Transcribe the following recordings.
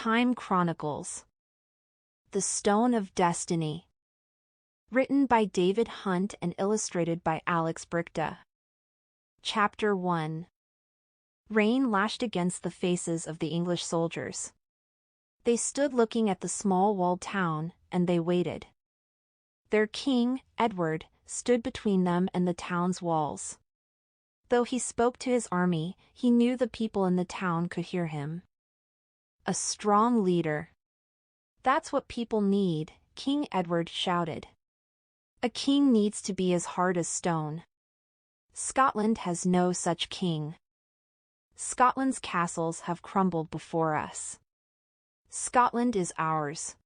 Time Chronicles. The Stone of Destiny. Written by David Hunt and illustrated by Alex Brichta. Chapter 1. Rain lashed against the faces of the English soldiers. They stood looking at the small walled town, and they waited. Their king, Edward, stood between them and the town's walls. Though he spoke to his army, he knew the people in the town could hear him. A strong leader. That's what people need, King Edward shouted. A king needs to be as hard as stone. Scotland has no such king. Scotland's castles have crumbled before us. Scotland is ours.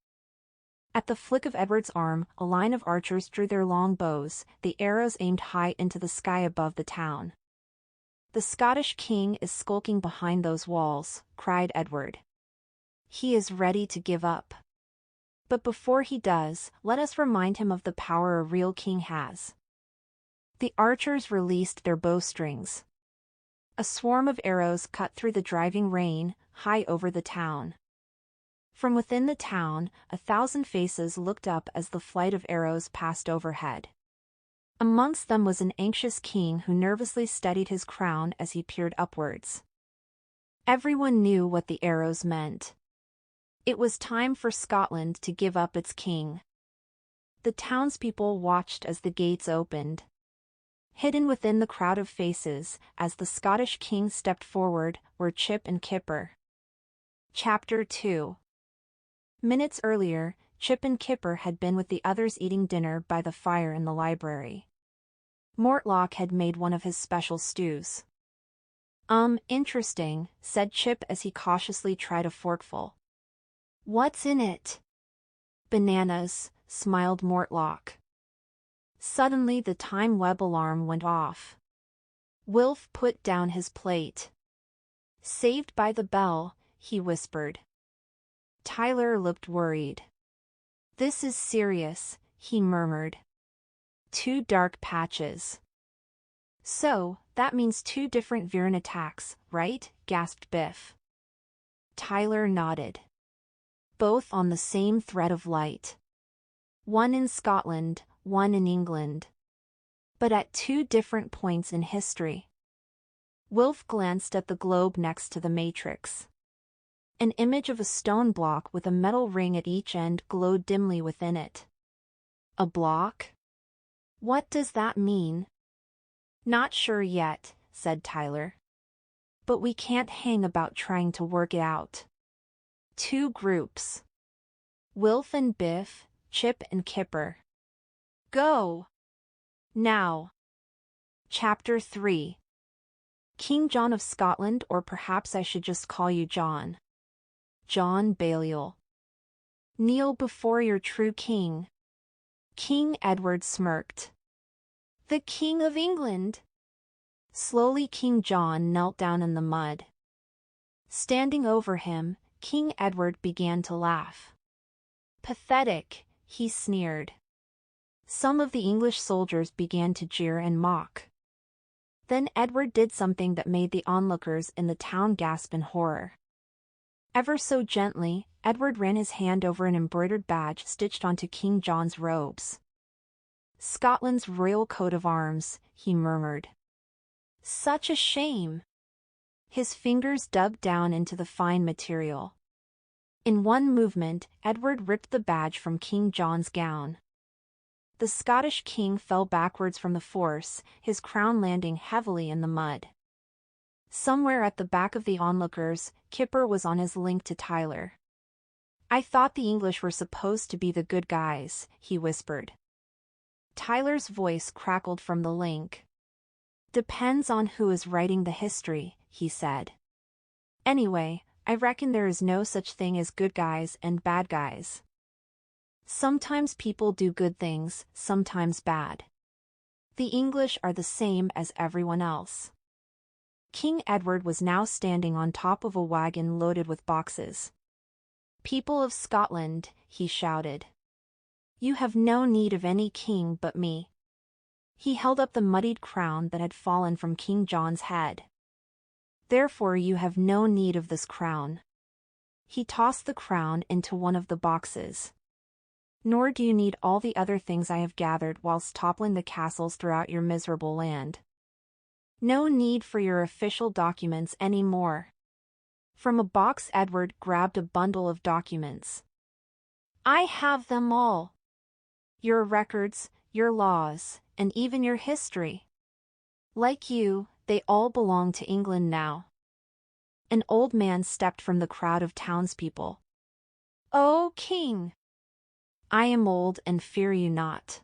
At the flick of Edward's arm, a line of archers drew their long bows, the arrows aimed high into the sky above the town. The Scottish king is skulking behind those walls, cried Edward. He is ready to give up. But before he does, let us remind him of the power a real king has. The archers released their bowstrings. A swarm of arrows cut through the driving rain, high over the town. From within the town, 1,000 faces looked up as the flight of arrows passed overhead. Amongst them was an anxious king who nervously steadied his crown as he peered upwards. Everyone knew what the arrows meant. It was time for Scotland to give up its king. The townspeople watched as the gates opened. Hidden within the crowd of faces, as the Scottish king stepped forward, were Chip and Kipper. Chapter 2. Minutes earlier, Chip and Kipper had been with the others eating dinner by the fire in the library. Mortlock had made one of his special stews. Interesting, said Chip as he cautiously tried a forkful. What's in it? Bananas, smiled Mortlock. Suddenly the time web alarm went off. Wilf put down his plate. Saved by the bell, he whispered. Tyler looked worried. This is serious, he murmured. 2 dark patches. So, that means 2 different Viren attacks, right? Gasped Biff. Tyler nodded. Both on the same thread of light. One in Scotland, one in England. But at 2 different points in history. Wilf glanced at the globe next to the matrix. An image of a stone block with a metal ring at each end glowed dimly within it. A block? What does that mean? Not sure yet, said Tyler. But we can't hang about trying to work it out. 2 groups. Wilf and Biff, Chip and Kipper. Go! Now. Chapter 3. King John of Scotland, or perhaps I should just call you John. John Balliol. Kneel before your true king. King Edward smirked. The King of England. Slowly King John knelt down in the mud. Standing over him, King Edward began to laugh. Pathetic, he sneered. Some of the English soldiers began to jeer and mock. Then Edward did something that made the onlookers in the town gasp in horror. Ever so gently, Edward ran his hand over an embroidered badge stitched onto King John's robes. Scotland's royal coat of arms, he murmured. Such a shame. His fingers dug down into the fine material. In one movement, Edward ripped the badge from King John's gown. The Scottish king fell backwards from the force, his crown landing heavily in the mud. Somewhere at the back of the onlookers, Kipper was on his link to Tyler. I thought the English were supposed to be the good guys, he whispered. Tyler's voice crackled from the link. Depends on who is writing the history, he said. Anyway, I reckon there is no such thing as good guys and bad guys. Sometimes people do good things, sometimes bad. The English are the same as everyone else. King Edward was now standing on top of a wagon loaded with boxes. People of Scotland, he shouted. You have no need of any king but me. He held up the muddied crown that had fallen from King John's head. Therefore you have no need of this crown. He tossed the crown into one of the boxes. Nor do you need all the other things I have gathered whilst toppling the castles throughout your miserable land. No need for your official documents any more. From a box Edward grabbed a bundle of documents. I have them all. Your records, your laws, and even your history. Like you, they all belong to England now. An old man stepped from the crowd of townspeople. O King! I am old and fear you not.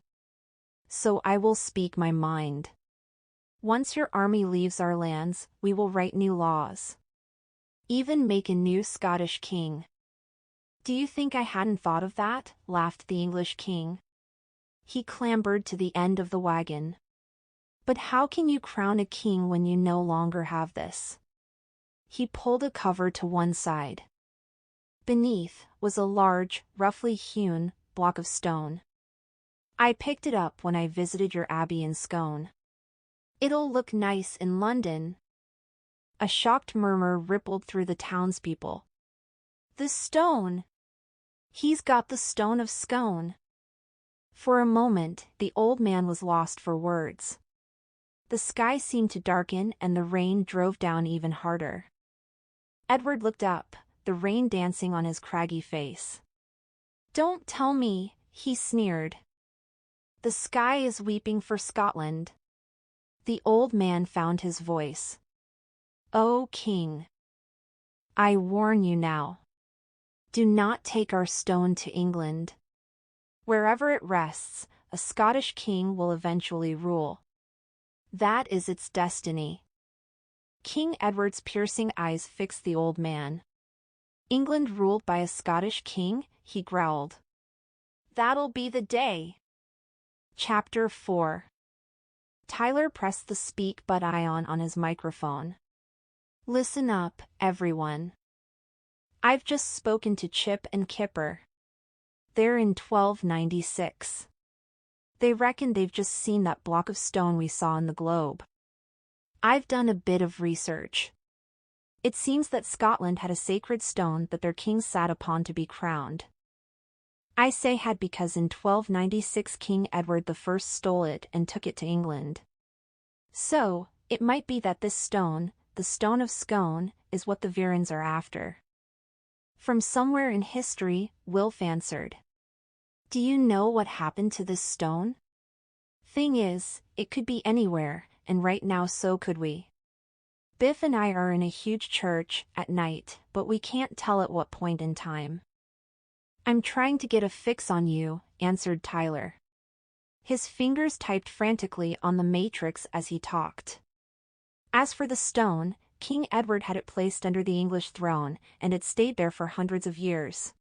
So I will speak my mind. Once your army leaves our lands, we will write new laws. Even make a new Scottish king. Do you think I hadn't thought of that? Laughed the English king. He clambered to the end of the wagon. But how can you crown a king when you no longer have this? He pulled a cover to one side. Beneath was a large, roughly hewn block of stone. I picked it up when I visited your abbey in Scone. It'll look nice in London. A shocked murmur rippled through the townspeople. The stone! He's got the stone of Scone. For a moment, the old man was lost for words. The sky seemed to darken and the rain drove down even harder. Edward looked up, the rain dancing on his craggy face. Don't tell me, he sneered. The sky is weeping for Scotland. The old man found his voice. O King! I warn you now. Do not take our stone to England. Wherever it rests, a Scottish king will eventually rule. That is its destiny. King Edward's piercing eyes fixed the old man. England ruled by a Scottish king, he growled. That'll be the day. Chapter 4. Tyler pressed the speak button on his microphone. Listen up, everyone. I've just spoken to Chip and Kipper. They're in 1296. They reckon they've just seen that block of stone we saw in the globe. I've done a bit of research. It seems that Scotland had a sacred stone that their king sat upon to be crowned. I say had because in 1296 King Edward I stole it and took it to England. So, it might be that this stone, the stone of Scone, is what the Virens are after. From somewhere in history, Wilf answered. Do you know what happened to this stone? Thing is, it could be anywhere, and right now so could we. Biff and I are in a huge church, at night, but we can't tell at what point in time. I'm trying to get a fix on you, answered Tyler. His fingers typed frantically on the matrix as he talked. As for the stone, King Edward had it placed under the English throne, and it stayed there for hundreds of years.